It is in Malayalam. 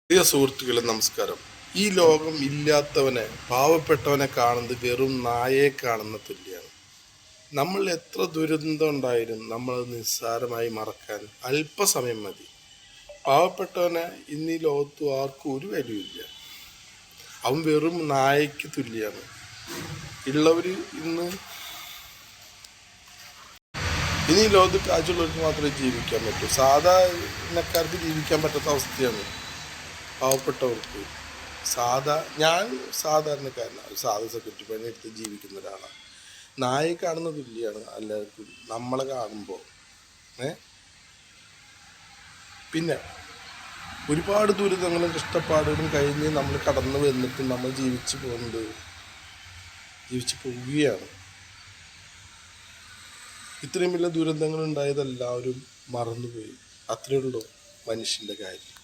പ്രിയ സുഹൃത്തുക്കളെ നമസ്കാരം. ഈ ലോകം ഇല്ലാത്തവനെ, പാവപ്പെട്ടവനെ കാണുന്നത് വെറും നായയെ കാണുന്ന തുല്യാണ്. നമ്മൾ എത്ര ദുരന്തം ഉണ്ടായാലും നമ്മൾ നിസ്സാരമായി മറക്കാൻ അല്പസമയം മതി. പാവപ്പെട്ടവനെ ഇന്ന് ഈ ലോകത്ത് ആർക്കും ഒരു വിലയില്ല. അവൻ വെറും നായയ്ക്ക് തുല്യാണ്. ഉള്ളവർ ഇന്ന് ഇനി ഈ ലോകത്ത് കാഴ്ചയുള്ളവർക്ക് മാത്രമേ ജീവിക്കാൻ പറ്റൂ. സാധാരണക്കാർക്ക് ജീവിക്കാൻ പറ്റാത്ത അവസ്ഥയാണ്. പാവപ്പെട്ടവർക്ക് ഞാൻ സാധാരണക്കാരനാണ്. സാധാ സെക്യൂരിറ്റി പണി എടുത്ത് ജീവിക്കുന്ന ഒരാളാണ്. നായെ കാണുന്ന തുല്യാണ് എല്ലാവർക്കും നമ്മളെ കാണുമ്പോൾ. പിന്നെ ഒരുപാട് ദുരിതങ്ങളും കഷ്ടപ്പാടുകളും കഴിഞ്ഞ് നമ്മൾ കടന്നു വന്നിട്ട് നമ്മൾ ജീവിച്ചു പോവുകയാണ്. ഇത്രയും വലിയ ദുരന്തങ്ങൾ ഉണ്ടായതെല്ലാവരും മറന്നുപോയി. അത്രയേ ഉള്ളൂ മനുഷ്യൻ്റെ കാര്യം.